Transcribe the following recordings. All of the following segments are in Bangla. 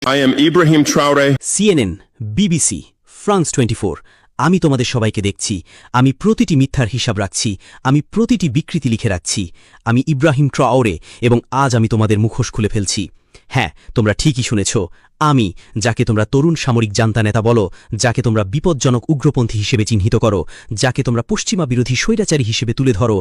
I am Ibrahim Traore. CNN, BBC, France 24 আমি তোমাদের সবাইকে দেখছি। আমি প্রতিটি মিথ্যার হিসাব রাখছি। আমি প্রতিটি বিকৃতি লিখে রাখছি। আমি ইব্রাহিম ট্রাওরে এবং আজ আমি তোমাদের মুখোশ খুলে ফেলছি। হ্যাঁ, তোমরা ঠিকই শুনেছ। আমি, যাকে তোমরা তরুণ সামরিক জান্তা নেতা বলো, যাকে তোমরা বিপজ্জনক উগ্রপন্থী হিসেবে চিহ্নিত করো, যাকে তোমরা পশ্চিমা বিরোধী স্বৈরাচারী হিসেবে তুলে ধরো,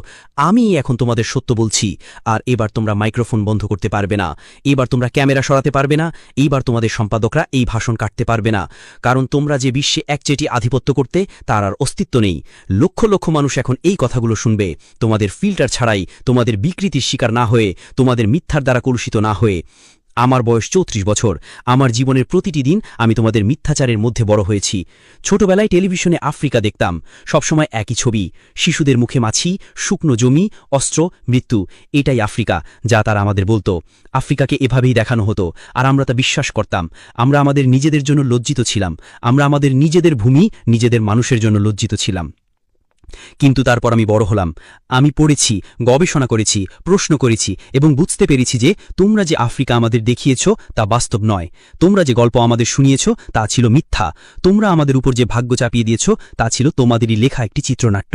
আমি এখন তোমাদের সত্য বলছি। আর এবার তোমরা মাইক্রোফোন বন্ধ করতে পারবে না, এবার তোমরা ক্যামেরা সরাতে পারবে না, এইবার তোমাদের সম্পাদকরা এই ভাষণ কাটতে পারবে না। কারণ তোমরা যে বিশ্বে একচেটি আধিপত্য করতে, তার আর অস্তিত্ব নেই। লক্ষ লক্ষ মানুষ এখন এই কথাগুলো শুনবে, তোমাদের ফিল্টার ছাড়াই, তোমাদের বিকৃতির শিকার না হয়ে, তোমাদের মিথ্যার দ্বারা কলুষিত না হয়ে। আমার বয়স 34 বছর। আমার জীবনের প্রতিটি দিন আমি তোমাদের মিথ্যাচারের মধ্যে বড় হয়েছি। ছোটবেলায় টেলিভিশনে আফ্রিকা দেখতাম, সবসময় একই ছবি, শিশুদের মুখে মাছি, শুকনো জমি, অস্ত্র, মৃত্যু। এটাই আফ্রিকা, যা তারা আমাদের বলতো। আফ্রিকাকে এভাবেই দেখানো হতো, আর আমরা তা বিশ্বাস করতাম। আমরা আমাদের নিজেদের জন্য লজ্জিত ছিলাম। আমরা আমাদের নিজেদের ভূমি, নিজেদের মানুষের জন্য লজ্জিত ছিলাম। কিন্তু তারপর আমি বড় হলাম। আমি পড়েছি, গবেষণা করেছি, প্রশ্ন করেছি এবং বুঝতে পেরেছি যে তোমরা যে আফ্রিকা আমাদের দেখিয়েছ তা বাস্তব নয়। তোমরা যে গল্প আমাদের শুনিয়েছ তা ছিল মিথ্যা। তোমরা আমাদের উপর যে ভাগ্য চাপিয়ে দিয়েছ তা ছিল তোমাদেরই লেখা একটি চিত্রনাট্য।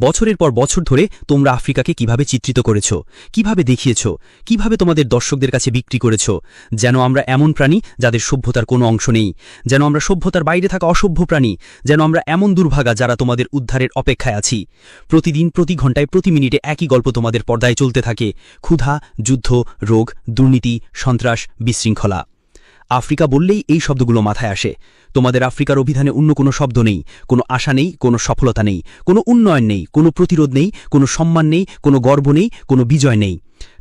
বছরের পর বছর ধরে তোমরা আফ্রিকাকে কিভাবে চিত্রিত করেছ, কিভাবে দেখিয়েছ, কিভাবে তোমাদের দর্শকদের কাছে বিক্রি করেছ, যেন আমরা এমন প্রাণী যাদের সভ্যতার কোনো অংশ নেই, যেন আমরা সভ্যতার বাইরে থাকা অসভ্য প্রাণী, যেন আমরা এমন দুর্ভাগা যারা তোমাদের উদ্ধারের অপেক্ষায় আছি। প্রতিদিন, প্রতি ঘন্টায়, প্রতি মিনিটে একই গল্প তোমাদের পর্দায় চলতে থাকে: ক্ষুধা, যুদ্ধ, রোগ, দুর্নীতি, সন্ত্রাস, বিশৃঙ্খলা। আফ্রিকা বললেই এই শব্দগুলো মাথায় আসে। তোমাদের আফ্রিকার অভিধানে অন্য কোনো শব্দ নেই, কোনো আশা নেই, কোনো সফলতা নেই, কোনো উন্নয়ন নেই, কোনো প্রতিরোধ নেই, কোনো সম্মান নেই, কোনো গর্ব নেই, কোনো বিজয় নেই।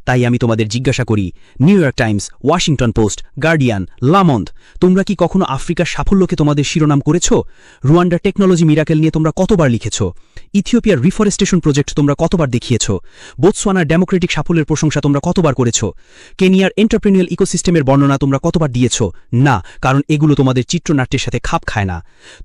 তাই আমি তোমাদের জিজ্ঞাসা করি, New York Times, Washington Post, Guardian, Le Monde, তোমরা কি কখনো আফ্রিকার সাফল্যকে তোমাদের শিরোনাম করেছ? রুয়ান্ডার টেকনোলজি মিরাকেল নিয়ে তোমরা কতবার লিখেছ? ইথিওপিয়ার রিফরেস্টেশন প্রজেক্ট তোমরা কতবার দেখিয়েছ? বোতসোয়ানার ডেমোক্রেটিক সাফল্যের প্রশংসা তোমরা কতবার করেছ? কেনিয়ার এন্টারপ্রেনিয়াল ইকোসিস্টেমের বর্ণনা তোমরা কতবার দিয়েছ? না, কারণ এগুলো তোমাদের চিত্রনাট্যের সাথে খাপ খায় না।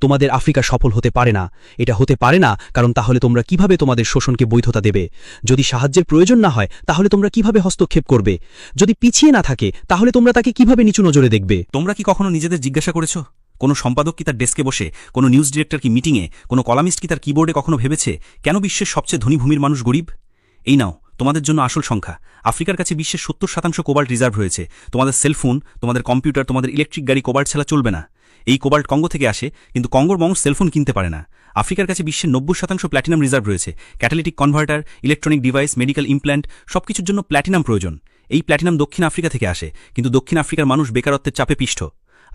তোমাদের আফ্রিকা সফল হতে পারে না। এটা হতে পারে না, কারণ তাহলে তোমরা কিভাবে তোমাদের শোষণকে বৈধতা দেবে? যদি সাহায্যের প্রয়োজন না হয়, তাহলে তোমরা কিভাবে হস্তক্ষেপ করবে? যদি পিছিয়ে না থাকে, তাহলে তোমরা তাকে কিভাবে নিচু নজরে দেখবে? তোমরা কি কখনো নিজেদের জিজ্ঞাসা করেছ, কোনো সম্পাদক কি তার ডেস্কে বসে, কোনো নিউজ ডিরেক্টর কি মিটিংয়ে, কোনো কলামিস্ট কি তার কিবোর্ডে কখনো ভেবেছে কেন বিশ্বের সবচেয়ে ধনী ভূমির মানুষ গরিব? এই নাও তোমাদের জন্য আসল সংখ্যা। আফ্রিকার কাছে বিশ্বের 70% কোবাল্ট রিজার্ভ রয়েছে। তোমাদের সেলফোন, তোমাদের কম্পিউটার, তোমাদের ইলেকট্রিক গাড়ি কোবাল্ট ছাড়া চলবে না। এই কোবাল্ট কঙ্গো থেকে আসে, কিন্তু কঙ্গোর মানুষ সেলফোন কিনতে পারে না। আফ্রিকার কাছে বিশ্বের 90% প্ল্যাটিনাম রিজার্ভ রয়েছে। Catalytic converter, electronic device, medical implant, সবকিছুর জন্য প্ল্যাটিনাম প্রয়োজন। এই প্ল্যাটিনাম দক্ষিণ আফ্রিকা থেকে আসে, কিন্তু দক্ষিণ আফ্রিকার মানুষ বেকারত্বের চাপে পিষ্ট।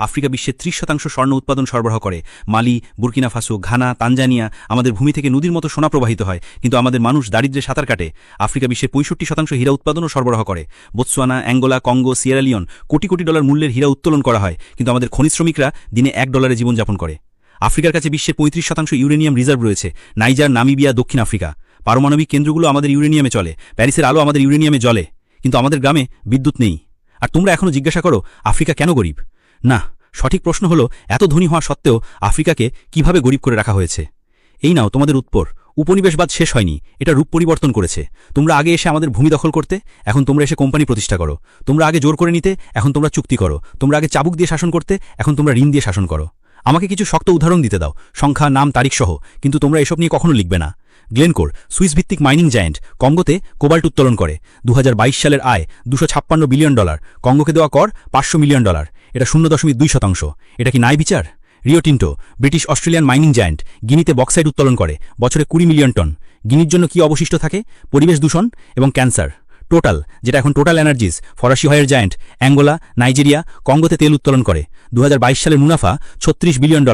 আফ্রিকা বিশ্বের 30% স্বর্ণ উৎপাদন সরবরাহ করে। মালি, বুর্কিনা ফাসো, ঘানা, তানজানিয়া, আমাদের ভূমি থেকে নদীর মতো সোনা প্রবাহিত হয়, কিন্তু আমাদের মানুষ দারিদ্র্যে সাঁতার কাটে। আফ্রিকা বিশ্বের 65% হীরা উৎপাদনও সরবরাহ করে। Botswana, Angola, Congo, Sierra Leone crore crore dollar মূল্যের হীরা উত্তোলন করা হয়, কিন্তু আমাদের খনিজ শ্রমিকরা দিনে $1 জীবনযাপন করে। আফ্রিকার কাছে বিশ্বের 35% ইউরেনিয়াম রিজার্ভ রয়েছে। নাইজার, নামিবিয়া, দক্ষিণ আফ্রিকা। পারমাণবিক কেন্দ্রগুলো আমাদের ইউরেনিয়ামে চলে। প্যারিসের আলো আমাদের ইউরেনিয়ামে জ্বলে, কিন্তু আমাদের গ্রামে বিদ্যুৎ নেই। আর তোমরা এখনো জিজ্ঞাসা করো আফ্রিকা কেন গরিব? না, সঠিক প্রশ্ন হলো এত ধনী হওয়া সত্ত্বেও আফ্রিকাকে কিভাবে গরিব করে রাখা হয়েছে। এই নাও তোমাদের উত্তর। উপনিবেশবাদ শেষ হয়নি, এটা রূপ পরিবর্তন করেছে। তোমরা আগে এসে আমাদের ভূমি দখল করতে, এখন তোমরা এসে কোম্পানি প্রতিষ্ঠা করো। তোমরা আগে জোর করে নিতে, এখন তোমরা চুক্তি করো। তোমরা আগে চাবুক দিয়ে শাসন করতে, এখন তোমরা ঋণ দিয়ে শাসন করো। আমাকে কিছু শক্ত উদাহরণ দিতে দাও, সংখ্যা, নাম, তারিখ সহ, কিন্তু তোমরা এসব নিয়ে কখনো লিখবে না। গ্লেনকোর, সুইস ভিত্তিক মাইনিং জায়ান্ট, কঙ্গোতে কোবাল্ট উত্তোলন করে। 2022 সালের আয় $256 বিলিয়ন। কঙ্গোকে দেওয়া কর $500 মিলিয়ন। এটা 0.2%। এটা কি ন্যায় বিচার? Rio Tinto, British Australian mining giant, গিনিতে বক্সাইট উত্তোলন করে, বছরে 20 মিলিয়ন টন। গিনির জন্য কি অবশিষ্ট থাকে? পরিবেশ দূষণ এবং ক্যান্সার। টোটাল, যেটা এখন টোটাল এনার্জিস, ফরাসি হয়ের জায়ান্ট, অ্যাঙ্গোলা, নাইজেরিয়া, কঙ্গোতে তেল উত্তোলন করে। 2022 সালের মুনাফা $36 বিলিয়ন।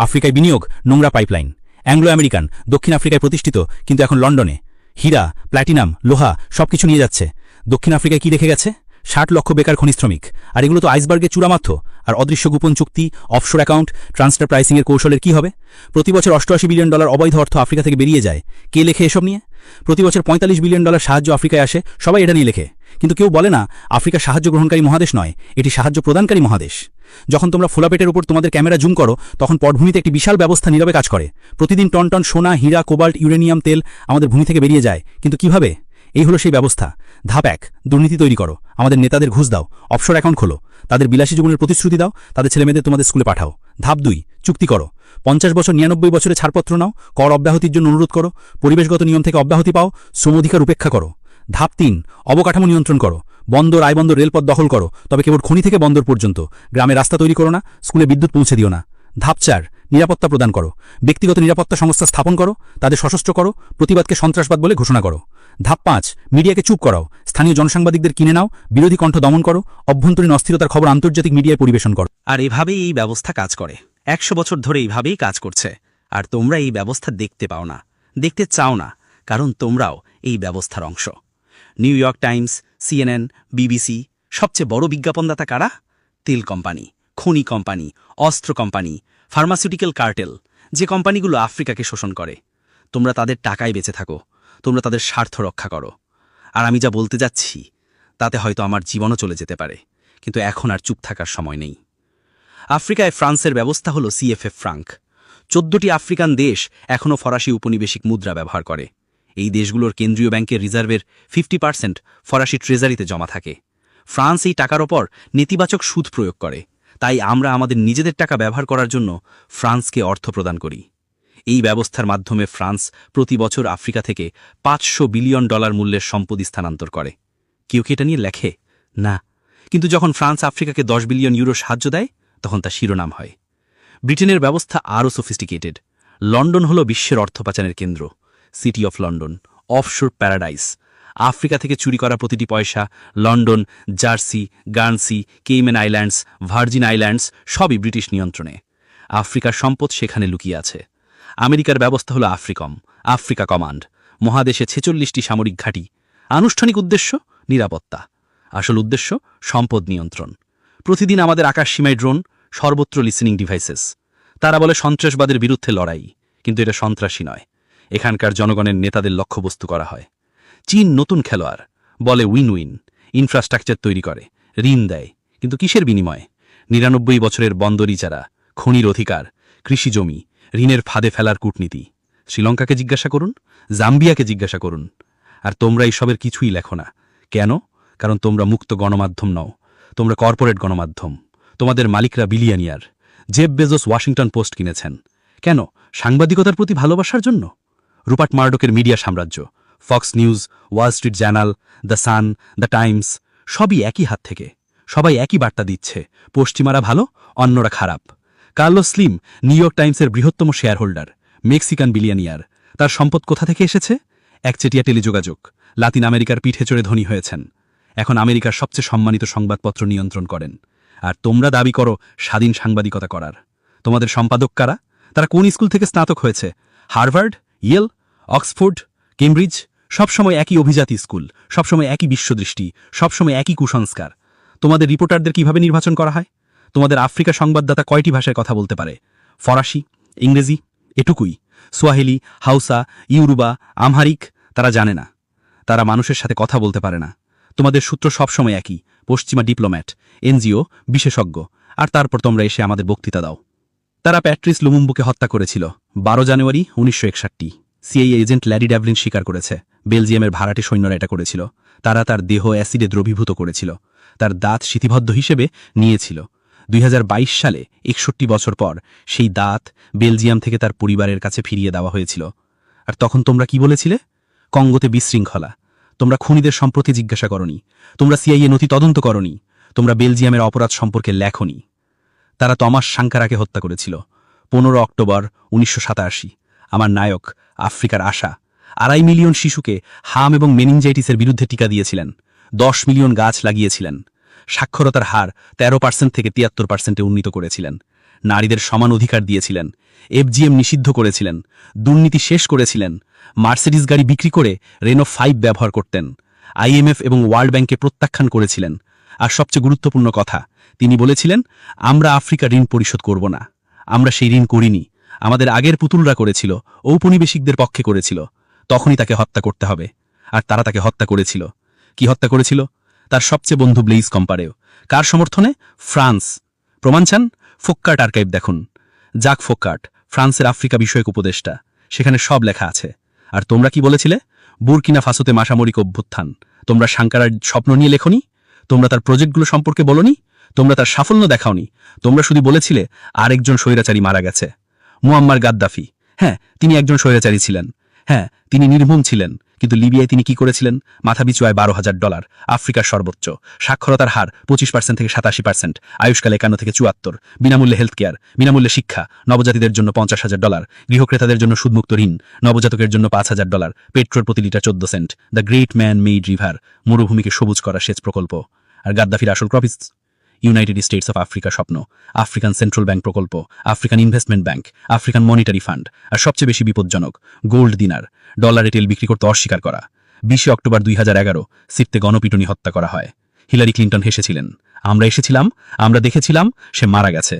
আফ্রিকায় বিনিয়োগ, নোংরা পাইপলাইন। অ্যাংলো আমেরিকান, দক্ষিণ আফ্রিকায় প্রতিষ্ঠিত, কিন্তু এখন লন্ডনে। হীরা, প্ল্যাটিনাম, লোহা সবকিছু নিয়ে যাচ্ছে। দক্ষিণ আফ্রিকায় কি রেখে গেছে? 60 লক্ষ বেকার খনিজ শ্রমিক। আর এগুলো তো আইসবার্গের চূড়ামাত্র। আর অদৃশ্য গোপন চুক্তি, অফশোর অ্যাকাউন্ট, ট্রান্সফার প্রাইসিংয়ের কৌশলের কি হবে? প্রতি বছর $88 বিলিয়ন অবৈধ অর্থ আফ্রিকা থেকে বেরিয়ে যায়। কে লেখে এসব নিয়ে? প্রতি বছর $45 বিলিয়ন সাহায্য আফ্রিকায় আসে, সবাই এটা নিয়ে লেখে। কিন্তু কেউ বলে না আফ্রিকা সাহায্য গ্রহণকারী মহাদেশ নয়, এটি সাহায্য প্রদানকারী মহাদেশ। যখন তোমরা ফোলাপেটের উপর তোমাদের ক্যামেরা জুম করো, তখন পটভূমিতে একটি বিশাল ব্যবস্থা নীরবে কাজ করে। প্রতিদিন টন টন সোনা, হীরা, কোবাল্ট, ইউরেনিয়াম, তেল আমাদের ভূমি থেকে বেরিয়ে যায়, কিন্তু কিভাবে? এই হলো সেই ব্যবস্থা। ধাপ ১, দুর্নীতি তৈরি করো, আমাদের নেতাদের ঘুষ দাও, অফশোর অ্যাকাউন্ট খোলো, তাদের বিলাসী জীবনের প্রতিশ্রুতি দাও, তাদের ছেলেমেয়েদের তোমাদের স্কুলে পাঠাও। ধাপ ২, চুক্তি করো, ৫০ বছর ৯৯ বছরে ছাড়পত্র নাও, কর অব্যাহতির জন্য অনুরোধ করো, পরিবেশগত নিয়ম থেকে অব্যাহতি পাও, শ্রম অধিকার উপেক্ষা করো। ধাপ ৩, অবকাঠামো নিয়ন্ত্রণ করো, বন্দর আইবন্দর রেলপথ দখল করো, তবে কেবল খনি থেকে বন্দর পর্যন্ত। গ্রামে রাস্তা তৈরি করো না, স্কুলে বিদ্যুৎ পৌঁছে দিও না। ধাপ ৪, নিরাপত্তা প্রদান করো, ব্যক্তিগত নিরাপত্তা সংস্থা স্থাপন করো, তাদের সশস্ত্র করো, প্রতিবাদকে সন্ত্রাসবাদ বলে ঘোষণা করো। ধাপ ৫, মিডিয়াকে চুপ করাও, স্থানীয় জনসাংবাদিকদের কিনে নাও, বিরোধী কণ্ঠ দমন করো, অভ্যন্তরীণ অস্থিরতার খবর আন্তর্জাতিক মিডিয়ায় পরিবেশন করো। আর এভাবেই এই ব্যবস্থা কাজ করে, ১০০ বছর ধরে এইভাবেই কাজ করছে। আর তোমরা এই ব্যবস্থা দেখতে পাও না, দেখতে চাও না, কারণ তোমরাও এই ব্যবস্থার অংশ। New York Times, CNN, BBC, সবচেয়ে বড় বিজ্ঞাপনদাতা কারা? তেল কোম্পানি, খনি কোম্পানি, অস্ত্র কোম্পানি, ফার্মাসিউটিক্যাল কার্টেল, যে কোম্পানিগুলো আফ্রিকাকে শোষণ করে। তোমরা তাদের টাকায় বেঁচে থাকো, তোমরা তাদের স্বার্থ রক্ষা করো। আর আমি যা বলতে যাচ্ছি তাতে হয়তো আমার জীবনও চলে যেতে পারে, কিন্তু এখন আর চুপ থাকার সময় নেই। আফ্রিকায় ফ্রান্সের ব্যবস্থা হল CFA ফ্রাঙ্ক। ১৪টি আফ্রিকান দেশ এখনও ফরাসি উপনিবেশিক মুদ্রা ব্যবহার করে। এই দেশগুলোর কেন্দ্রীয় ব্যাংকের রিজার্ভের 50% ফরাসি ট্রেজারিতে জমা থাকে। ফ্রান্স এই টাকার ওপর নেতিবাচক সুদ প্রয়োগ করে, তাই আমরা আমাদের নিজেদের টাকা ব্যবহার করার জন্য ফ্রান্সকে অর্থ প্রদান করি। এই ব্যবস্থার মাধ্যমে ফ্রান্স প্রতি বছর আফ্রিকা থেকে $500 বিলিয়ন মূল্যের সম্পত্তি স্থানান্তর করে। কেউ কি এটা নিয়ে লেখে? না। কিন্তু যখন ফ্রান্স আফ্রিকাকে 10 বিলিয়ন ইউরো সাহায্য দেয়, তখন তা শিরোনাম হয়। ব্রিটেনের ব্যবস্থা আরও সফিস্টিকেটেড। লন্ডন হল বিশ্বের অর্থ পাচারের কেন্দ্র, City of London, offshore paradise. Africa থেকে চুরি করা প্রতিটি পয়সা London, Jersey, Guernsey, Cayman Islands, Virgin Islands সবই ব্রিটিশ নিয়ন্ত্রণে। আফ্রিকার সম্পদ সেখানে লুকিয়ে আছে। আমেরিকার ব্যবস্থা হল আফ্রিকম, আফ্রিকা কমান্ড। মহাদেশে 46টি সামরিক ঘাঁটি। আনুষ্ঠানিক উদ্দেশ্য নিরাপত্তা, আসল উদ্দেশ্য সম্পদ নিয়ন্ত্রণ। প্রতিদিন আমাদের আকাশসীমায় ড্রোন, সর্বত্র লিসেনিং ডিভাইসেস। তারা বলে সন্ত্রাসবাদের বিরুদ্ধে লড়াই, কিন্তু এটা সন্ত্রাসী নয়। এখানকার জনগণের নেতাদের লক্ষ্যবস্তু করা হয়। চীন নতুন খেলোয়াড়, বলে উইন উইন। ইনফ্রাস্ট্রাকচার তৈরি করে, ঋণ দেয়, কিন্তু কিসের বিনিময়ে? 99 বছরের বন্দর ইজারা, খনির অধিকার, কৃষি জমি, ঋণের ফাঁদে ফেলার কূটনীতি। শ্রীলঙ্কাকে জিজ্ঞাসা করুন, জাম্বিয়াকে জিজ্ঞাসা করুন। আর তোমরা এইসবের কিছুই লেখো না। কেন? কারণ তোমরা মুক্ত গণমাধ্যম নও, তোমরা কর্পোরেট গণমাধ্যম। তোমাদের মালিকরা billionaire. Jeff Bezos Washington post কিনেছেন কেন? সাংবাদিকতার প্রতি ভালোবাসার জন্য? রুপার্ট মার্ডকের মিডিয়া সাম্রাজ্য, Fox news, Wall Street journal, the sun, the Times, সবই একই হাত থেকে। সবাই একই বার্তা দিচ্ছে, পশ্চিমারা ভালো, অন্যরা খারাপ। কার্লোস স্লিম নিউ ইয়র্ক টাইমসের বৃহত্তম শেয়ার হোল্ডার, মেক্সিকান বিলিয়নিয়ার। তার সম্পদ কোথা থেকে এসেছে? একচেটিয়া টেলিযোগাযোগ। লাতিন আমেরিকার পিঠে চড়ে ধনী হয়েছেন। এখন আমেরিকার সবচেয়ে সম্মানিত সংবাদপত্র নিয়ন্ত্রণ করেন। আর তোমরা দাবি করো স্বাধীন সাংবাদিকতা করার। তোমাদের সম্পাদক কারা? তারা কোন স্কুল থেকে স্নাতক হয়েছে? Harvard, Yale, Oxford, Cambridge? সবসময় একই অভিজাতি স্কুল, সবসময় একই বিশ্বদৃষ্টি, সবসময় একই কুসংস্কার। তোমাদের রিপোর্টারদের কিভাবে নির্বাচন করা হয়? তোমাদের আফ্রিকা সংবাদদাতা কয়টি ভাষায় কথা বলতে পারে? ফরাসি, ইংরেজি, এটুকুই। সোয়াহিলি, হাউসা, ইউরুবা, আমহারিক তারা জানে না। তারা মানুষের সাথে কথা বলতে পারে না। তোমাদের সূত্র সবসময় একই, পশ্চিমা ডিপ্লোম্যাট, এনজিও, বিশেষজ্ঞ। আর তারপর তোমরা এসে আমাদের বক্তৃতা দাও। তারা প্যাট্রিস লুমুম্বুকে হত্যা করেছিল 12 জানুয়ারি 1961। সিআইএ এজেন্ট ল্যারি ড্যাভলিন স্বীকার করেছে বেলজিয়ামের ভাড়াটে সৈন্যরা এটা করেছিল। তারা তার দেহ অ্যাসিডে দ্রবীভূত করেছিল, তার দাঁত শিথিবদ্ধ হিসেবে নিয়েছিল। 2022 সালে 61 বছর পর সেই দাঁত বেলজিয়াম থেকে তার পরিবারের কাছে ফিরিয়ে দেওয়া হয়েছিল। আর তখন তোমরা কি বলেছিলে? কঙ্গোতে বিশৃঙ্খলা। তোমরা খুনিদের সম্প্রতি জিজ্ঞাসা করনি, তোমরা সিআইএ নথি তদন্ত করনি, তোমরা বেলজিয়ামের অপরাধ সম্পর্কে লেখনি। তারা তমাস সাঙ্কারাকে হত্যা করেছিল 15 অক্টোবর 1987। আমার নায়ক, আফ্রিকার আশা 2.5 মিলিয়ন শিশুকে হাম এবং মেনিনজাইটিসের বিরুদ্ধে টিকা দিয়েছিলেন, 10 মিলিয়ন গাছ লাগিয়েছিলেন, সাক্ষরতার হার 13% থেকে 73%-এ উন্নীত করেছিলেন, নারীদের সমান অধিকার দিয়েছিলেন, FGM নিষিদ্ধ করেছিলেন, দুর্নীতি শেষ করেছিলেন, মার্সিডিজ গাড়ি বিক্রি করে রেনো 5 ব্যবহার করতেন, IMF এবং ওয়ার্ল্ড ব্যাংকে প্রত্যাখ্যান করেছিলেন। আর সবচেয়ে গুরুত্বপূর্ণ কথা, তিনি বলেছিলেন, আমরা আফ্রিকা ঋণ পরিশোধ করব না। আমরা সেই ঋণ করিনি, আমাদের আগের পুতুলরা করেছিল, ঔপনিবেশিকদের পক্ষে করেছিল। তখনই তাকে হত্যা করতে হবে। আর তারা তাকে হত্যা করেছিল। কি হত্যা করেছিল? তার সবচেয়ে বন্ধু ব্লেইজ কম্পারেও। কার সমর্থনে? ফ্রান্স। প্রমাণ চান? ফোক্কার্ট আর্কাইভ দেখুন। জাক ফোক্কার্ট, ফ্রান্সের আফ্রিকা বিষয়ক উপদেষ্টা। সেখানে সব লেখা আছে। আর তোমরা কি বলেছিলে? বুরকিনা ফাসোতে মাসামরিক অভ্যুত্থান। তোমরা সাঙ্কারার স্বপ্ন নিয়ে লেখনি, তোমরা তার প্রজেক্টগুলো সম্পর্কে বলনি, তোমরা তার সাফল্য দেখাওনি। তোমরা শুধু বলেছিলে আরেকজন স্বৈরাচারী মারা গেছে, মুয়াম্মার গাদ্দাফি। হ্যাঁ, তিনি একজন স্বৈরাচারী ছিলেন, হ্যাঁ তিনি নির্মম ছিলেন, কিন্তু লিবিয়ায় তিনি কি করেছিলেন? মাথাপিছু আয় $12,000, আফ্রিকার সর্বোচ্চ, সাক্ষরতার হার 25% থেকে 87%, আয়ুষ্কাল 51 থেকে 74, বিনামূল্যে হেলথ কেয়ার, বিনামূল্যে শিক্ষা, নবজাতিদের জন্য $50,000, গৃহক্রেতাদের জন্য সুদমুক্ত ঋণ, নবজাতকের জন্য $5,000, পেট্রোল প্রতি litre 14 cent, the Great Man Made River, মরুভূমিকে সবুজ করা সেচ প্রকল্প। আর গাদ্দাফির আসল ক্রপিস ইউনাইটেড স্টেটস অফ আফ্রিকা স্বপ্ন, আফ্রিকান সেন্ট্রাল ব্যাংক প্রকল্প, African Investment Bank, African Monetary Fund, আর সবচেয়ে বেশি বিপজ্জনক গোল্ড দিনার, ডলারে তেল বিক্রি করতে অস্বীকার করা। 20 অক্টোবর 2011 সিপ্তে গণপিটুনি হত্যা করা হয়। হিলারি ক্লিন্টন হেসেছিলেন, আমরা এসেছিলাম, আমরা দেখেছিলাম, সে মারা গেছে।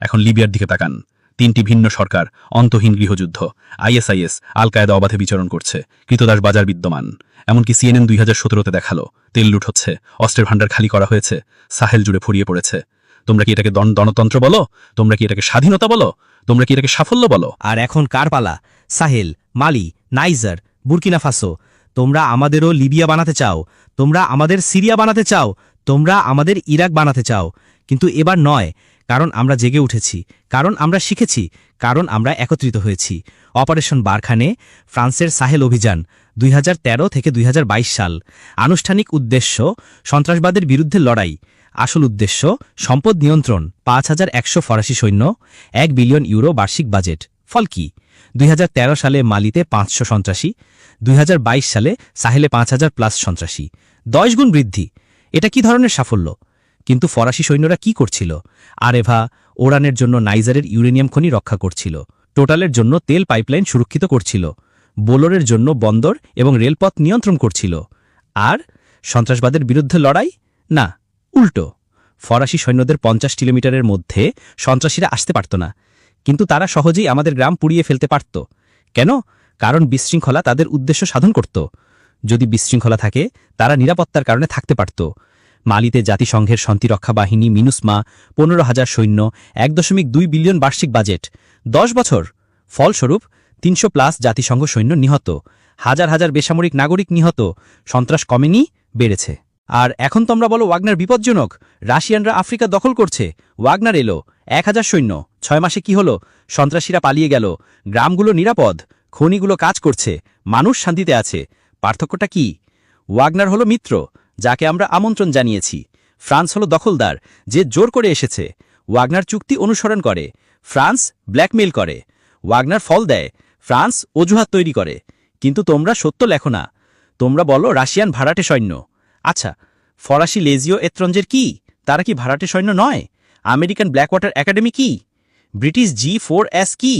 এখন লিবিয়ার দিকে তাকান, 3টি ভিন্ন সরকার, অন্তহীন গৃহযুদ্ধ, আইএসআইএস, আল কায়েদা অবাধে বিচরণ করছে, কৃতদাস বাজার বিদ্যমান। এমনকি CNN 2017-তে দেখালো তেল লুট হচ্ছে, অস্ত্রের ভাণ্ডার খালি করা হয়েছে, সাহেল জুড়ে ছড়িয়ে পড়েছে। তোমরা কি এটাকে গণতন্ত্র বলো? তোমরা কি এটাকে স্বাধীনতা বলো? তোমরা কি এটাকে সাফল্য বলো? আর এখন কার পালা? সাহেল, মালি, নাইজার, বুরকিনা ফাসো। তোমরা আমাদেরও লিবিয়া বানাতে চাও, তোমরা আমাদের সিরিয়া বানাতে চাও, তোমরা আমাদের ইরাক বানাতে চাও, কিন্তু এবার নয়। কারণ আমরা জেগে উঠেছি, কারণ আমরা শিখেছি, কারণ আমরা একত্রিত হয়েছি। অপারেশন বারখানে, ফ্রান্সের সাহেল অভিযান, 2013 থেকে 2022 সাল। আনুষ্ঠানিক উদ্দেশ্য সন্ত্রাসবাদের বিরুদ্ধে লড়াই, আসল উদ্দেশ্য সম্পদ নিয়ন্ত্রণ। 5100 ফরাসি সৈন্য, €1 বিলিয়ন বার্ষিক বাজেট। ফল কি? 2013 সালে মালিতে 500 সন্ত্রাসী, 2022 সালে সাহেলে 5000+ সন্ত্রাসী, 10 গুণ বৃদ্ধি। এটা কি ধরনের সাফল্য? কিন্তু ফরাসি সৈন্যরা কি করছিল? আরেভা, ওরানের জন্য নাইজারের ইউরেনিয়াম খনি রক্ষা করছিল, টোটালের জন্য তেল পাইপলাইন সুরক্ষিত করছিল, বোলোরের জন্য বন্দর এবং রেলপথ নিয়ন্ত্রণ করছিল। আর সন্ত্রাসবাদের বিরুদ্ধে লড়াই? না, উল্টো। ফরাসি সৈন্যদের 50 কিলোমিটারের মধ্যে সন্ত্রাসীরা আসতে পারত না, কিন্তু তারা সহজেই আমাদের গ্রাম পুড়িয়ে ফেলতে পারত। কেন? কারণ বিশৃঙ্খলা তাদের উদ্দেশ্য সাধন করত। যদি বিশৃঙ্খলা থাকে, তারা নিরাপত্তার কারণে থাকতে পারত। মালিতে জাতিসংঘের শান্তিরক্ষা বাহিনী মিনুসমা, 15,000 সৈন্য, $1.2 বিলিয়ন বার্ষিক বাজেট, 10 বছর। ফলস্বরূপ 300+ জাতিসংঘ সৈন্য নিহত, হাজার হাজার বেসামরিক নাগরিক নিহত। সন্ত্রাস কমেনি, বেড়েছে। আর এখন তোমরা বলো ওয়াগনার বিপজ্জনক, রাশিয়ানরা আফ্রিকা দখল করছে। ওয়াগনার এলো, 1000 সৈন্য, 6 মাসে কি হলো? সন্ত্রাসীরা পালিয়ে গেল, গ্রামগুলো নিরাপদ, খনিগুলো কাজ করছে, মানুষ শান্তিতে আছে। পার্থক্যটা কি? ওয়াগনার হলো মিত্র, যাকে আমরা আমন্ত্রণ জানিয়েছি। ফ্রান্স হলো দখলদার, যে জোর করে এসেছে। ওয়াগনার চুক্তি অনুসরণ করে, ফ্রান্স ব্ল্যাকমেইল করে। ওয়াগনার ফল দেয়, ফ্রান্স অজুহাত তৈরি করে। কিন্তু তোমরা সত্য লেখো না, তোমরা বলো রাশিয়ান ভাড়াটে সৈন্য। আচ্ছা, ফরাসি লেজিও এত্রঞ্জের কি? তারা কি ভাড়াটে সৈন্য নয়? আমেরিকান ব্ল্যাকওয়াটার একাডেমি কি? ব্রিটিশ G4S কি?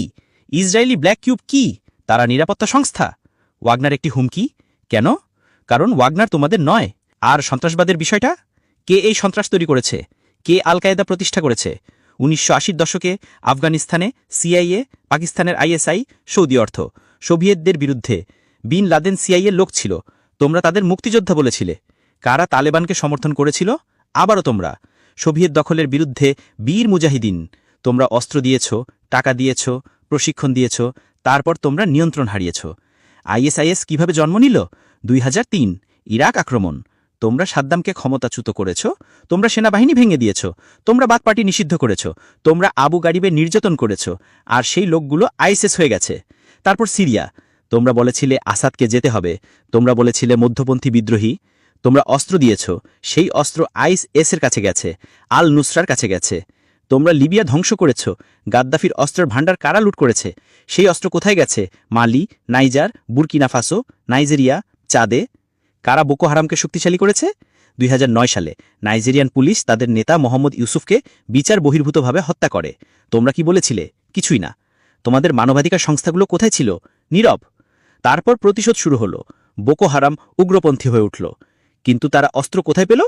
ইসরায়েলি ব্ল্যাক কিউব কি? তারা নিরাপত্তা সংস্থা। ওয়াগনার একটি হুমকি। কেন? কারণ ওয়াগনার তোমাদের নয়। আর সন্ত্রাসবাদের বিষয়টা? কে এই সন্ত্রাস তৈরি করেছে? কে আল কায়েদা প্রতিষ্ঠা করেছে? 1980-র দশকে আফগানিস্তানে CIA, পাকিস্তানের ISI, সৌদি অর্থ, সোভিয়েতদের বিরুদ্ধে। বিন লাদেন CIA-এর লোক ছিল, তোমরা তাদের মুক্তিযোদ্ধা বলেছিলে। কারা তালেবানকে সমর্থন করেছিল? আবারও তোমরা। সোভিয়েত দখলের বিরুদ্ধে বীর মুজাহিদিন। তোমরা অস্ত্র দিয়েছ, টাকা দিয়েছ, প্রশিক্ষণ দিয়েছ, তারপর তোমরা নিয়ন্ত্রণ হারিয়েছ। ISIS কিভাবে জন্ম নিল? 2003 ইরাক আক্রমণ। তোমরা সাদ্দামকে ক্ষমতাচ্যুত করেছ, তোমরা সেনাবাহিনী ভেঙে দিয়েছ, তোমরা বাথ পার্টি নিষিদ্ধ করেছ, তোমরা আবু গারিবে নির্যাতন করেছ, আর সেই লোকগুলো ISIS হয়ে গেছে। তারপর সিরিয়া, তোমরা বলেছিলে আসাদকে যেতে হবে, তোমরা বলেছিলে মধ্যপন্থী বিদ্রোহী, তোমরা অস্ত্র দিয়েছ, সেই অস্ত্র ISIS-এর কাছে গেছে, আল নুসরার কাছে গেছে। তোমরা লিবিয়া ধ্বংস করেছ, গাদ্দাফির অস্ত্রের ভাণ্ডার কারা লুট করেছে? সেই অস্ত্র কোথায় গেছে? মালি, নাইজার, বুরকিনা ফাসো, নাইজেরিয়া, চাদে। কারা বোকো হারামকে শক্তিশালী করেছে? 2009 সালে নাইজেরিয়ান পুলিশ তাদের নেতা মোহাম্মদ ইউসুফকে বিচার বহির্ভূতভাবে হত্যা করে। তোমরা কি বলেছিলে? কিছুই না। তোমাদের মানবাধিকার সংস্থাগুলো কোথায় ছিল? নীরব। তারপর প্রতিশোধ শুরু হলো, বোকো হারাম উগ্রপন্থী হয়ে উঠল। কিন্তু তারা অস্ত্র কোথায় পেল?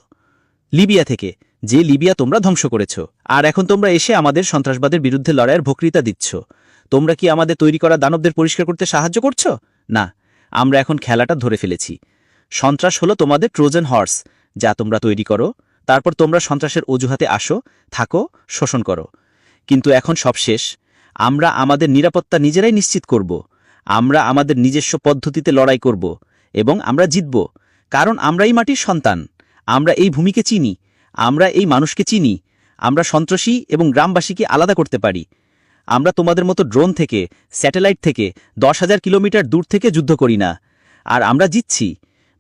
লিবিয়া থেকে, যে লিবিয়া তোমরা ধ্বংস করেছ। আর এখন তোমরা এসে আমাদের সন্ত্রাসবাদের বিরুদ্ধে লড়াইয়ের বক্তৃতা দিচ্ছ। তোমরা কি আমাদের তৈরি করা দানবদের পরিষ্কার করতে সাহায্য করছ? না, আমরা এখন খেলাটা ধরে ফেলেছি। সন্ত্রাস হলো তোমাদের ট্রোজান হর্স, যা তোমরা তৈরি করো, তারপর তোমরা সন্ত্রাসের অজুহাতে আসো, থাকো, শোষণ করো। কিন্তু এখন সব শেষ। আমরা আমাদের নিরাপত্তা নিজেরাই নিশ্চিত করব। আমরা আমাদের নিজস্ব পদ্ধতিতে লড়াই করব। এবং আমরা জিতব, কারণ আমরা এই মাটির সন্তান, আমরা এই ভূমিকে চিনি, আমরা এই মানুষকে চিনি, আমরা সন্ত্রাসী এবং গ্রামবাসীকে আলাদা করতে পারি। আমরা তোমাদের মতো ড্রোন থেকে, স্যাটেলাইট থেকে 10,000 কিলোমিটার দূর থেকে যুদ্ধ করি না, আর আমরা জিতছি।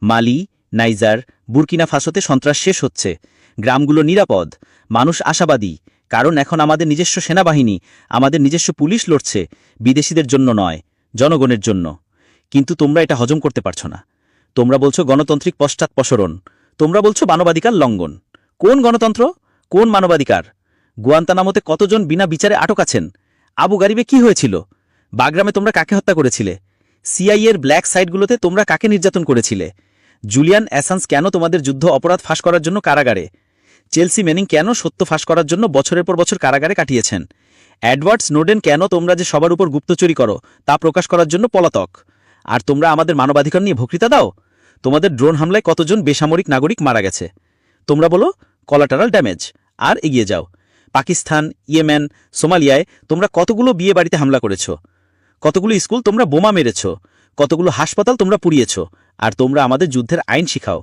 মালি, নাইজার, বুরকিনা ফাসোতে সন্ত্রাস শেষ হচ্ছে, গ্রামগুলো নিরাপদ, মানুষ আশাবাদী, কারণ এখন আমাদের নিজস্ব সেনাবাহিনী, আমাদের নিজস্ব পুলিশ লড়ছে, বিদেশিদের জন্য নয়, জনগণের জন্য। কিন্তু তোমরা এটা হজম করতে পারছ না। তোমরা বলছো গণতান্ত্রিক পশ্চাৎপসরণ, তোমরা বলছো মানবাধিকার লঙ্ঘন। কোন গণতন্ত্র, কোন মানবাধিকার? গুয়ান্তানামোতে কতজন বিনা বিচারে আটক আছেন? আবু গারিবে কি হয়েছিল? বাগরামে তোমরা কাকে হত্যা করেছিলে? সিআইএর ব্ল্যাক সাইটগুলোতে তোমরা কাকে নির্যাতন করেছিলে? জুলিয়ান অ্যাসান্স কেন তোমাদের যুদ্ধ অপরাধ ফাঁস করার জন্য কারাগারে? চেলসি ম্যানিং কেন সত্য ফাঁস করার জন্য বছরের পর বছর কারাগারে কাটিয়েছেন? এডওয়ার্ড স্নোডেন কেন তোমরা যে সবার উপর গুপ্তচুরি করো তা প্রকাশ করার জন্য পলাতক? আর তোমরা আমাদের মানবাধিকার নিয়ে বক্তৃতা দাও? তোমাদের ড্রোন হামলায় কতজন বেসামরিক নাগরিক মারা গেছে? তোমরা বলো কলাটারাল ড্যামেজ, আর এগিয়ে যাও। পাকিস্তান, ইয়েমেন, সোমালিয়ায় তোমরা কতগুলো বিয়ে বাড়িতে হামলা করেছ, কতগুলো স্কুল তোমরা বোমা মেরেছ, কতগুলো হাসপাতাল তোমরা পুড়িয়েছ, আর তোমরা আমাদের যুদ্ধের আইন শিখাও।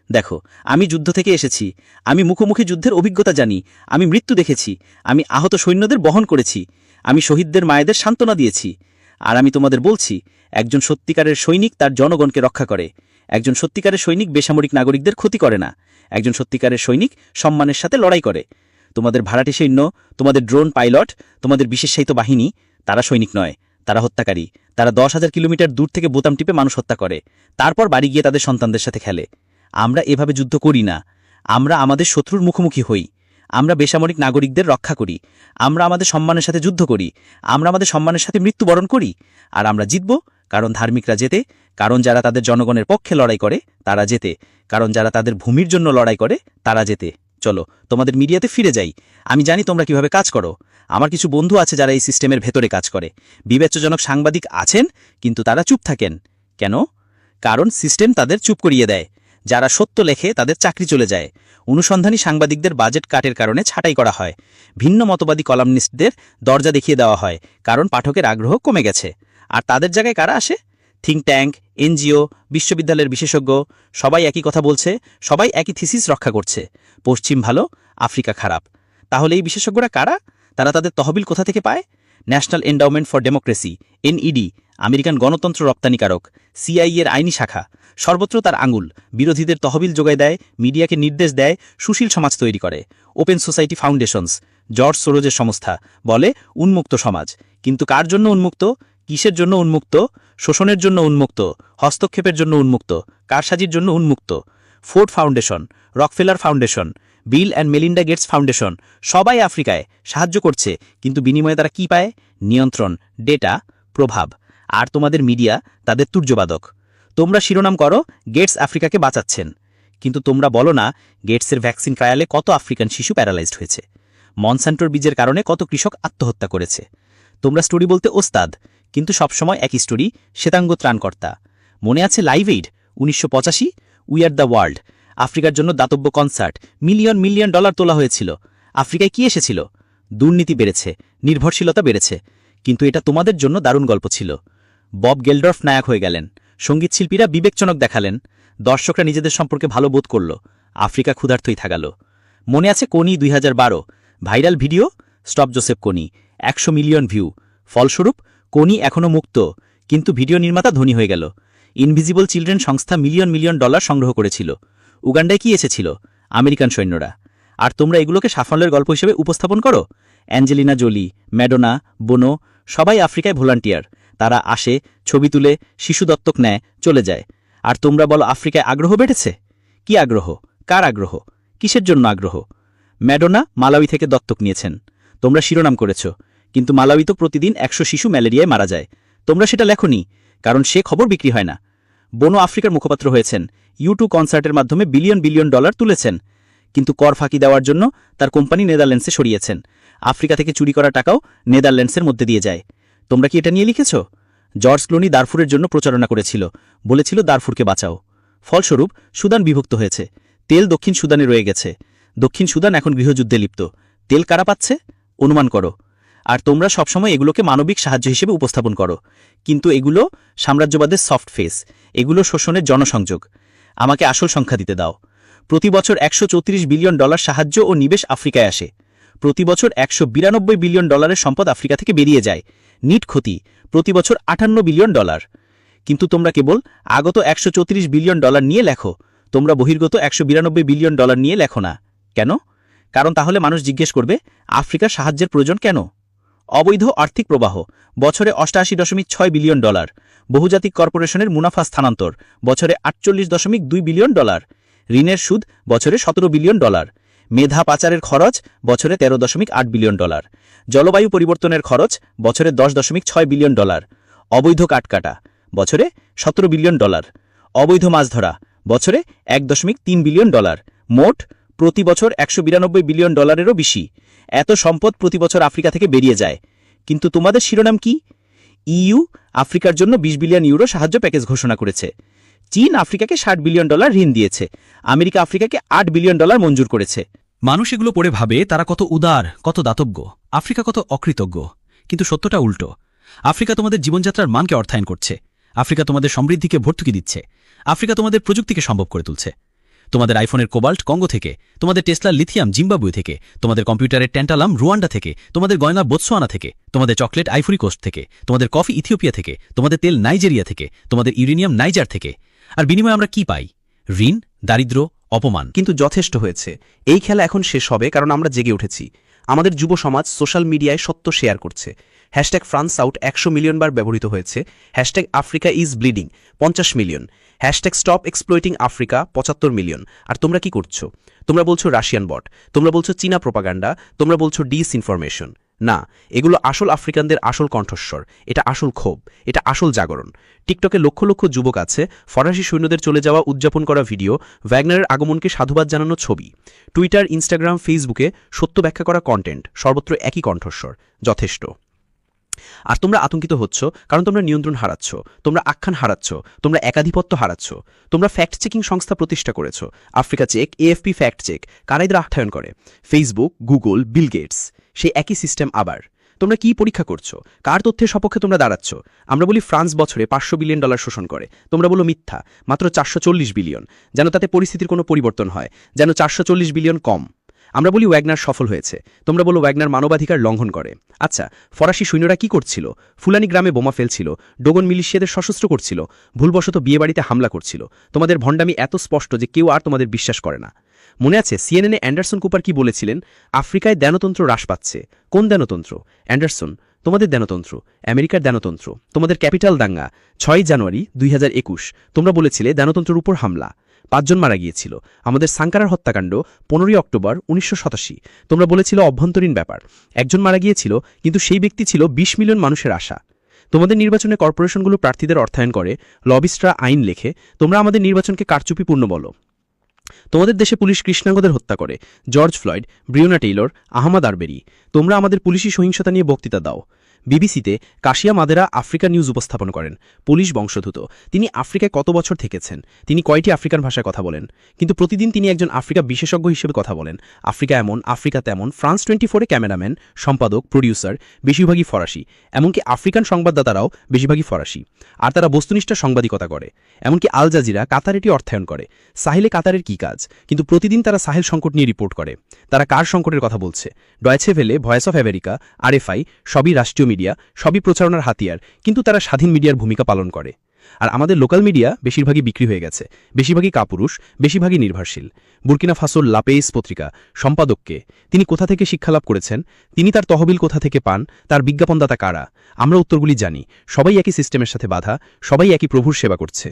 দেখো, আমি যুদ্ধ থেকে এসেছি, আমি মুখোমুখি যুদ্ধের অভিজ্ঞতা জানি, আমি মৃত্যু দেখেছি, আমি আহত সৈন্যদের বহন করেছি, আমি শহীদদের মায়েদের সান্ত্বনা দিয়েছি। আর আমি তোমাদের বলছি, একজন সত্যিকারের সৈনিক তার জনগণকে রক্ষা করে, একজন সত্যিকারের সৈনিক বেসামরিক নাগরিকদের ক্ষতি করে না, একজন সত্যিকারের সৈনিক সম্মানের সাথে লড়াই করে। তোমাদের ভাড়াটে সৈন্য, তোমাদের ড্রোন পাইলট, তোমাদের বিশেষায়িত বাহিনী, তারা সৈনিক নয়, তারা হত্যাকারী। তারা 10,000 কিলোমিটার দূর থেকে বোতাম টিপে মানুষ হত্যা করে, তারপর বাড়ি গিয়ে তাদের সন্তানদের সাথে খেলে। আমরা এভাবে যুদ্ধ করি না, আমরা আমাদের শত্রুর মুখোমুখি হই, আমরা বেসামরিক নাগরিকদের রক্ষা করি, আমরা আমাদের সম্মানের সাথে যুদ্ধ করি, আমরা আমাদের সম্মানের সাথে মৃত্যুবরণ করি। আর আমরা জিতব, কারণ ধার্মিকরা জেতে, কারণ যারা তাদের জনগণের পক্ষে লড়াই করে তারা জেতে, কারণ যারা তাদের ভূমির জন্য লড়াই করে তারা জেতে। চলো তোমাদের মিডিয়াতে ফিরে যাই। আমি জানি তোমরা কিভাবে কাজ করো। আমার কিছু বন্ধু আছে যারা এই সিস্টেমের ভেতরে কাজ করে। বিবেচ্যজনক সাংবাদিক আছেন, কিন্তু তারা চুপ থাকেন। কেন? কারণ সিস্টেম তাদের চুপ করিয়ে দেয়। যারা সত্য লেখে তাদের চাকরি চলে যায়। অনুসন্ধানী সাংবাদিকদের বাজেট কাটের কারণে ছাঁটাই করা হয়। ভিন্ন মতবাদী কলামনিস্টদের দরজা দেখিয়ে দেওয়া হয়, কারণ পাঠকের আগ্রহ কমে গেছে। আর তাদের জায়গায় কারা আসে? থিঙ্ক ট্যাঙ্ক, এনজিও, বিশ্ববিদ্যালয়ের বিশেষজ্ঞ, সবাই একই কথা বলছে, সবাই একই থিসিস রক্ষা করছে। পশ্চিম ভালো, আফ্রিকা খারাপ। তাহলে এই বিশেষজ্ঞরা কারা? তারা তাদের তহবিল কোথা থেকে পায়? National endowment for democracy, NED, American গণতন্ত্র রপ্তানিকারক, সিআইএর আইনি শাখা, সর্বত্র তার আঙুল। বিরোধীদের তহবিল যোগায় দেয়, মিডিয়াকে নির্দেশ দেয়, সুশীল সমাজ তৈরি করে। ওপেন সোসাইটি ফাউন্ডেশনস, জর্জ সোরোজের সংস্থা, বলে উন্মুক্ত সমাজ। কিন্তু কার জন্য উন্মুক্ত? কিসের জন্য উন্মুক্ত? শোষণের জন্য উন্মুক্ত, হস্তক্ষেপের জন্য উন্মুক্ত, কারসাজির জন্য উন্মুক্ত। Ford Foundation, Rockefeller Foundation, Bill and Melinda Gates Foundation, সবাই আফ্রিকায় সাহায্য করছে, কিন্তু বিনিময়ে তারা কি পায়? নিয়ন্ত্রণ, ডেটা, প্রভাব। আর তোমাদের মিডিয়া তাদের তুর্যবাদক। তোমরা শিরোনাম করো গেটস আফ্রিকাকে বাঁচাচ্ছেন, কিন্তু তোমরা বলো না গেটসের ভ্যাকসিন ট্রায়ালে কত আফ্রিকান শিশু প্যারালাইজড হয়েছে, মনস্যান্টোর বীজের কারণে কত কৃষক আত্মহত্যা করেছে। তোমরা স্টোরি বলতে ওস্তাদ, কিন্তু সবসময় একই স্টোরি, শ্বেতাঙ্গ ত্রাণকর্তা। মনে আছে live aid 1985, we are the world, আফ্রিকার জন্য দাতব্য কনসার্ট, মিলিয়ন মিলিয়ন ডলার তোলা হয়েছিল। আফ্রিকায় কি এসেছিল? দুর্নীতি বেড়েছে, নির্ভরশীলতা বেড়েছে, কিন্তু এটা তোমাদের জন্য দারুণ গল্প ছিল। বব গেলডর্ফ নায়ক হয়ে গেলেন, সঙ্গীতশিল্পীরা বিবেকজনক দেখালেন, দর্শকরা নিজেদের সম্পর্কে ভালো বোধ করল, আফ্রিকা ক্ষুধার্তই থাকালো। মনে আছে কোনি 2012, ভাইরাল ভিডিও, স্টপ জোসেফ কোনি, 100 মিলিয়ন ভিউ। ফলস্বরূপ কোনি এখনও মুক্ত, কিন্তু ভিডিও নির্মাতা ধনী হয়ে গেল। ইনভিজিবল চিলড্রেন সংস্থা মিলিয়ন মিলিয়ন ডলার সংগ্রহ করেছিল। উগান্ডায় কি এসেছিল? আমেরিকান সৈন্যরা। আর তোমরা এগুলোকে সাফল্যের গল্প হিসেবে উপস্থাপন করো। অ্যাঞ্জেলিনা জোলি, ম্যাডোনা, বোনো, সবাই আফ্রিকায় ভলান্টিয়ার। তারা আসে, ছবি তুলে, শিশু দত্তক নেয়, চলে যায়। আর তোমরা বলো আফ্রিকায় আগ্রহ বেড়েছে। কি আগ্রহ? কার আগ্রহ? কিসের জন্য আগ্রহ? ম্যাডোনা মালাউই থেকে দত্তক নিয়েছেন, তোমরা শিরোনাম করেছ, কিন্তু মালাউই তো প্রতিদিন 100 শিশু ম্যালেরিয়ায় মারা যায়। তোমরা সেটা লেখনি, কারণ সে খবর বিক্রি হয় না। বোনো আফ্রিকার মুখপাত্র হয়েছেন, ইউটু কনসার্টের মাধ্যমে বিলিয়ন বিলিয়ন ডলার তুলেছেন, কিন্তু কর ফাঁকি দেওয়ার জন্য তার কোম্পানি নেদারল্যান্ডসে সরিয়েছেন। আফ্রিকা থেকে চুরি করা টাকাও নেদারল্যান্ডসের মধ্যে দিয়ে যায়। তোমরা কি এটা নিয়ে লিখেছ? জর্জ ক্লুনি দারফুরের জন্য প্রচারণা করেছিল, বলেছিল দারফুরকে বাঁচাও। ফলস্বরূপ সুদান বিভক্ত হয়েছে, তেল দক্ষিণ সুদানে রয়ে গেছে। দক্ষিণ সুদান এখন গৃহযুদ্ধে লিপ্ত। তেল কারা পাচ্ছে? অনুমান করো। আর তোমরা সবসময় এগুলোকে মানবিক সাহায্য হিসেবে উপস্থাপন করো, কিন্তু এগুলো সাম্রাজ্যবাদের সফট ফেস, এগুলো শোষণের জনসংযোগ। আমাকে আসল সংখ্যা দিতে দাও। প্রতি বছর $134 বিলিয়ন সাহায্য ও নিবেশ আফ্রিকায় আসে। প্রতি বছর $192 বিলিয়ন সম্পদ আফ্রিকা থেকে বেরিয়ে যায়। নিট ক্ষতি প্রতি বছর $58 বিলিয়ন। কিন্তু তোমরা কেবল আগত $134 বিলিয়ন নিয়ে লেখো, তোমরা বহির্গত $192 বিলিয়ন নিয়ে লেখো না। কেন? কারণ তাহলে মানুষ জিজ্ঞেস করবে আফ্রিকার সাহায্যের প্রয়োজন কেন? অবৈধ আর্থিক প্রবাহ বছরে $88.6 বিলিয়ন, বহুজাতিক কর্পোরেশনের মুনাফা স্থানান্তর বছরে $48.2 বিলিয়ন, ঋণের সুদ বছরে $17 বিলিয়ন, মেধা পাচারের খরচ বছরে $13.8 বিলিয়ন, জলবায়ু পরিবর্তনের খরচ বছরে $10.6 বিলিয়ন, অবৈধ কাঠকাটা বছরে $17 বিলিয়ন, অবৈধ মাছ ধরা বছরে $1.3 বিলিয়ন, মোট প্রতি বছর $192 বিলিয়ন বেশি। এত সম্পদ প্রতি বছর আফ্রিকা থেকে বেরিয়ে যায়। কিন্তু তোমাদের শিরোনাম কি? ইইউ আফ্রিকার জন্য €20 বিলিয়ন সাহায্য প্যাকেজ ঘোষণা করেছে। চীন আফ্রিকাকে $60 বিলিয়ন ঋণ দিয়েছে। আমেরিকা আফ্রিকাকে $8 বিলিয়ন মঞ্জুর করেছে। মানুষ এগুলো পড়ে ভাবে তারা কত উদার, কত দাতব্য, আফ্রিকা কত অকৃতজ্ঞ। কিন্তু সত্যটা উল্টো। আফ্রিকা তোমাদের জীবনযাত্রার মানকে অর্থায়ন করছে। আফ্রিকা তোমাদের সমৃদ্ধিকে ভর্তুকি দিচ্ছে। আফ্রিকা তোমাদের প্রযুক্তিকে সম্ভব করে তুলছে। তোমাদের আইফোনের কোবাল্ট কঙ্গো থেকে, তোমাদের টেসলার লিথিয়াম জিম্বাবুয়ে থেকে, তোমাদের কম্পিউটারের ট্যান্টালাম রুয়ান্ডা থেকে, তোমাদের গয়না বোতসোয়ানা থেকে, তোমাদের চকলেট আইভরি কোস্ট থেকে, তোমাদের কফি ইথিওপিয়া থেকে, তোমাদের তেল নাইজেরিয়া থেকে, তোমাদের ইউরেনিয়াম নাইজার থেকে। আর বিনিময়ে আমরা কি পাই? ঋণ, দারিদ্র্য, অপমান। কিন্তু যথেষ্ট হয়েছে। এই খেলা এখন শেষ হবে, কারণ আমরা জেগে উঠেছি। আমাদের যুব সমাজ সোশ্যাল মিডিয়ায় সত্য শেয়ার করছে। #ফ্রান্স আউট 100 মিলিয়ন বার ব্যবহৃত হয়েছে। #Africa is bleeding 50 million. #Stop exploiting Africa 75 million. আর তোমরা কি করছো? তোমরা বলছো রাশিয়ান বট, তোমরা বলছো চীনা প্রোপাগান্ডা, তোমরা বলছো ডিসইনফরমেশন। না, এগুলো আসল আফ্রিকানদের আসল কণ্ঠস্বর। এটা আসল ক্ষোভ, এটা আসল জাগরণ। টিকটকে লক্ষ লক্ষ যুবক আছে, ফরাসি সৈন্যদের চলে যাওয়া উদযাপন করা ভিডিও, ওয়াগনারের আগমনকে সাধুবাদ জানানো ছবি। টুইটার, ইনস্টাগ্রাম, ফেসবুকে সত্য ব্যাখ্যা করা কন্টেন্ট, সর্বত্র একই কণ্ঠস্বর। যথেষ্ট। আর তোমরা আতঙ্কিত হচ্ছ, কারণ তোমরা নিয়ন্ত্রণ হারাচ্ছ, তোমরা আখ্যান হারাচ্ছ, তোমরা একাধিপত্য হারাচ্ছ। তোমরা ফ্যাক্ট চেকিং সংস্থা প্রতিষ্ঠা করেছ, Africa check, AFP fact check. কারা এদের আখ্যায়ন করে? Facebook, Google, Bill Gates. সেই একই সিস্টেম আবার। তোমরা কি পরীক্ষা করছো? কার তথ্যের সপক্ষে তোমরা দাঁড়াচ্ছ? আমরা বলি ফ্রান্স বছরে $500 বিলিয়ন শোষণ করে, তোমরা বলো মিথ্যা, মাত্র 440 বিলিয়ন। যেন তাতে পরিস্থিতির কোনো পরিবর্তন হয়, যেন 440 বিলিয়ন কম। আমরা বলি ওয়াগনার সফল হয়েছে, তোমরা বলো ওয়াগনার মানবাধিকার লঙ্ঘন করে। আচ্ছা, ফরাসি সৈন্যরা কি করছিল? ফুলানি গ্রামে বোমা ফেলছিল, ডোগন মিলিশিয়াদের সশস্ত্র করছিল, ভুলবশত বিয়েবাড়িতে হামলা করছিল। তোমাদের ভণ্ডামি এত স্পষ্ট যে কেউ আর তোমাদের বিশ্বাস করে না। মনে আছে CNN অ্যান্ডারসন কুপার কি বলেছিলেন? আফ্রিকায় দেনতন্ত্র হ্রাস পাচ্ছে। কোন দেনতন্ত্র? অ্যান্ডারসন, তোমাদের দেনতন্ত্র, আমেরিকার দেনতন্ত্র। তোমাদের ক্যাপিটাল দাঙ্গা 6 জানুয়ারি 2021। তোমরা বলেছিলে দেনতন্ত্রের উপর হামলা, 5 জন মারা গিয়েছিল। আমাদের সাঙ্কারার হত্যাকাণ্ড 15 অক্টোবর 1987। তোমরা বলেছিল অভ্যন্তরীণ ব্যাপার, 1 জন মারা গিয়েছিল, কিন্তু সেই ব্যক্তি ছিল 20 মিলিয়ন মানুষের আশা। তোমাদের নির্বাচনে কর্পোরেশনগুলো প্রার্থীদের অর্থায়ন করে, লবিস্টরা আইন লেখে, তোমরা আমাদের নির্বাচনকে কারচুপিপূর্ণ বলো। তোমাদের দেশে পুলিশ কৃষ্ণাঙ্গদের হত্যা করে, জর্জ ফ্লয়েড, ব্রিওনা টেইলর, আহমদ আরবেরি। তোমরা আমাদের পুলিশি সহিংসতা নিয়ে বক্তৃতা দাও। বিবিসিতে কাশিয়া মাদেরা আফ্রিকা নিউজ উপস্থাপন করেন, পুলিশ বংশোদ্ভূত। তিনি আফ্রিকায় কত বছর থেকেছেন? তিনি কয়টি আফ্রিকান ভাষায় কথা বলেন? কিন্তু প্রতিদিন তিনি একজন আফ্রিকা বিশেষজ্ঞ হিসেবে কথা বলেন। আফ্রিকা এমন, আফ্রিকা তেমন। ফ্রান্স 24-এ ক্যামেরাম্যান, সম্পাদক, প্রডিউসার বেশিরভাগই ফরাসি। এমনকি আফ্রিকান সংবাদদাতারাও বেশিরভাগই ফরাসি। আর তারা বস্তুনিষ্ঠ সাংবাদিকতা করে। এমনকি আল জাজিরা কাতার এটি অর্থায়ন করে। সাহেলে কাতারের কি কাজ? কিন্তু প্রতিদিন তারা সাহেল সংকট নিয়ে রিপোর্ট করে। তারা কার সংকটের কথা বলছে? Deutsche Welle, voice of America, RFI, সবই রাষ্ট্রীয় মিডিয়া, সবই প্রচারণার হাতিয়ার, কিন্তু তারা স্বাধীন মিডিয়ার ভূমিকা পালন করে। আর আমাদের লোকাল মিডিয়া বেশিরভাগই বিক্রি হয়ে গেছে, বেশিরভাগই কাপুরুষ, বেশিরভাগই নির্ভরশীল। বুর্কিনা ফাসোর লাপেইস পত্রিকা সম্পাদককে, তিনি কোথা থেকে শিক্ষালাভ করেছেন? তিনি তার তহবিল কোথা থেকে পান? তার বিজ্ঞাপনদাতা কারা? আমরা উত্তরগুলি জানি। সবাই একই সিস্টেমের সাথে বাধা, সবাই একই প্রভুর সেবা করছে।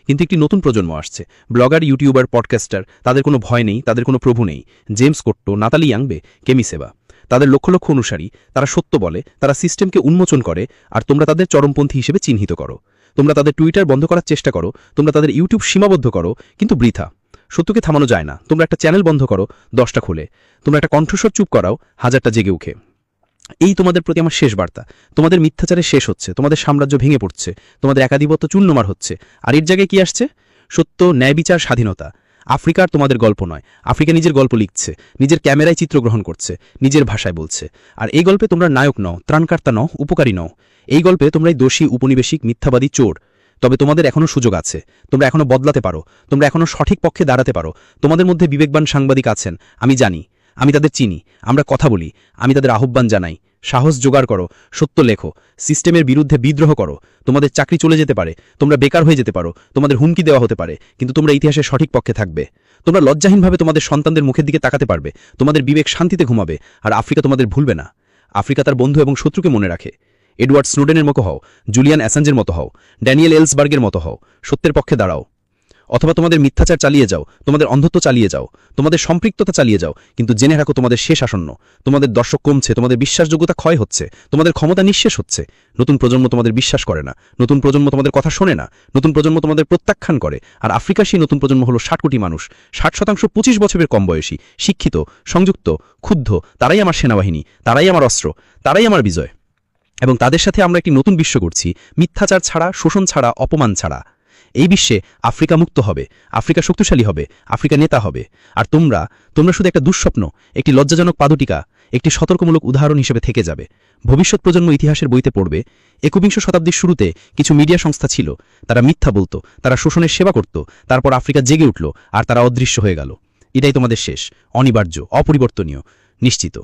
কিন্তু একটি নতুন প্রজন্ম আসছে, ব্লগার, ইউটিউবার, পডকাস্টার। তাদের কোনো ভয় নেই, তাদের কোনো প্রভু নেই। জেমস কোট্টো, নাতালি ইয়াংবে, কেমি সেবা। তাদের লক্ষ লক্ষ অনুসারী, তারা সত্য বলে, তারা সিস্টেমকে উন্মোচন করে, আর তোমরা তাদের চরমপন্থী হিসেবে চিহ্নিত করো। তোমরা তাদের টুইটার বন্ধ করার চেষ্টা করো, তোমরা তাদের ইউটিউব সীমাবদ্ধ করো, কিন্তু বৃথা। সত্যকে থামানো যায় না। তোমরা একটা চ্যানেল বন্ধ করো, 10টা খুলে। তোমরা একটা কণ্ঠস্বর চুপ করাও, 1000টা জেগে উঠে। এই তোমাদের প্রতি আমার শেষ বার্তা। তোমাদের মিথ্যাচারে শেষ হচ্ছে, তোমাদের সাম্রাজ্য ভেঙে পড়ছে, তোমাদের একাধিপত্য চূর্ণমার হচ্ছে। আর এর জায়গায় কি আসছে? সত্য, ন্যায়, বিচার, স্বাধীনতা। আফ্রিকার তোমাদের গল্প নয়, আফ্রিকা নিজের গল্প লিখছে, নিজের ক্যামেরায় চিত্রগ্রহণ করছে, নিজের ভাষায় বলছে। আর এই গল্পে তোমরা নায়ক নও, ত্রাণকর্তা নও, উপকারী নও। এই গল্পে তোমরাই দোষী, উপনিবেশিক, মিথ্যাবাদী, চোর। তবে তোমাদের এখনও সুযোগ আছে, তোমরা এখনও বদলাতে পারো, তোমরা এখনও সঠিক পক্ষে দাঁড়াতে পারো। তোমাদের মধ্যে বিবেকবান সাংবাদিক আছেন, আমি জানি, আমি তাদের চিনি। আমরা কথা বলি, আমি তাদের আহ্বান জানাই, সাহস জোগাড় করো, সত্য লেখো, সিস্টেমের বিরুদ্ধে বিদ্রোহ করো। তোমাদের চাকরি চলে যেতে পারে, তোমরা বেকার হয়ে যেতে পারো, তোমাদের হুমকি দেওয়া হতে পারে, কিন্তু তোমরা ইতিহাসের সঠিক পক্ষে থাকবে। তোমরা লজ্জাহীনভাবে তোমাদের সন্তানদের মুখের দিকে তাকাতে পারবে, তোমাদের বিবেক শান্তিতে ঘুমাবে, আর আফ্রিকা তোমাদের ভুলবে না। আফ্রিকা তার বন্ধু এবং শত্রুকে মনে রাখে। এডওয়ার্ড স্নোডেনের মতো হও, জুলিয়ান অ্যাসাঞ্জের মতো হও, ড্যানিয়েল এলসবার্গের মতো হও, সত্যের পক্ষে দাঁড়াও। অথবা তোমাদের মিথ্যাচার চালিয়ে যাও, তোমাদের অন্ধত্ব চালিয়ে যাও, তোমাদের সম্পৃক্ততা চালিয়ে যাও, কিন্তু জেনে রাখো তোমাদের শেষ আসন্ন। তোমাদের দর্শক কমছে, তোমাদের বিশ্বাসযোগ্যতা ক্ষয় হচ্ছে, তোমাদের ক্ষমতা নিঃশেষ হচ্ছে। নতুন প্রজন্ম তোমাদের বিশ্বাস করে না, নতুন প্রজন্ম তোমাদের কথা শোনে না, নতুন প্রজন্ম তোমাদের প্রত্যাখ্যান করে। আর আফ্রিকার সেই নতুন প্রজন্ম হলো 60 কোটি মানুষ, 60% 25 বছরের কম বয়সী, শিক্ষিত, সংযুক্ত, ক্ষুব্ধ। তারাই আমার সেনাবাহিনী, তারাই আমার অস্ত্র, তারাই আমার বিজয়। এবং তাদের সাথে আমরা একটি নতুন বিশ্ব করছি, মিথ্যাচার ছাড়া, শোষণ ছাড়া, অপমান ছাড়া। এই বিশ্বে আফ্রিকা মুক্ত হবে, আফ্রিকা শক্তিশালী হবে, আফ্রিকা নেতা হবে। আর তোমরা শুধু একটা দুঃস্বপ্ন, একটি লজ্জাজনক পাদুটিকা, একটি সতর্কমূলক উদাহরণ হিসেবে থেকে যাবে। ভবিষ্যৎ প্রজন্ম ইতিহাসের বইতে পড়বে, 21 শতাব্দীর শুরুতে কিছু মিডিয়া সংস্থা ছিল, তারা মিথ্যা বলতো, তারা শোষণের সেবা করত, তারপর আফ্রিকা জেগে উঠল, আর তারা অদৃশ্য হয়ে গেল। এটাই তোমাদের শেষ, অনিবার্য, অপরিবর্তনীয়, নিশ্চিত।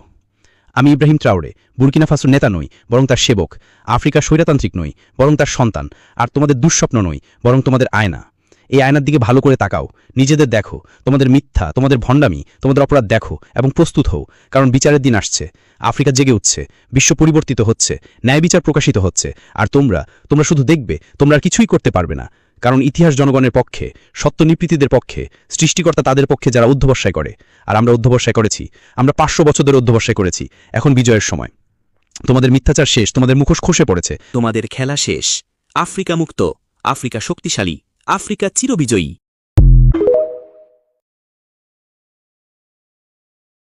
আমি ইব্রাহিম ট্রাওরে, বুর্কিনা ফাসোর নেতা নই, বরং তার সেবক। আফ্রিকা স্বৈরতান্ত্রিক নই, বরং তার সন্তান। আর তোমাদের দুঃস্বপ্ন নই, বরং তোমাদের আয়না। এই আয়নার দিকে ভালো করে তাকাও, নিজেদের দেখো, তোমাদের মিথ্যা, তোমাদের ভণ্ডামি, তোমাদের অপরাধ দেখো এবং প্রস্তুত হও, কারণ বিচারের দিন আসছে। আফ্রিকা জেগে উঠছে, বিশ্ব পরিবর্তিত হচ্ছে, ন্যায় বিচার প্রকাশিত হচ্ছে। আর তোমরা শুধু দেখবে, তোমরা আর কিছুই করতে পারবে না, কারণ ইতিহাস জনগণের পক্ষে, সত্য নিপীড়িতদের পক্ষে, সৃষ্টিকর্তা তাদের পক্ষে যারা অধ্যবসায় করে। আর আমরা অধ্যবসায় করেছি, আমরা 500 বছর ধরে অধ্যবসায় করেছি। এখন বিজয়ের সময়। তোমাদের মিথ্যাচার শেষ, তোমাদের মুখোশ খসে পড়েছে। তোমাদের খেলা শেষ। আফ্রিকা মুক্ত, আফ্রিকা শক্তিশালী, আফ্রিকা চিরবিজয়ী।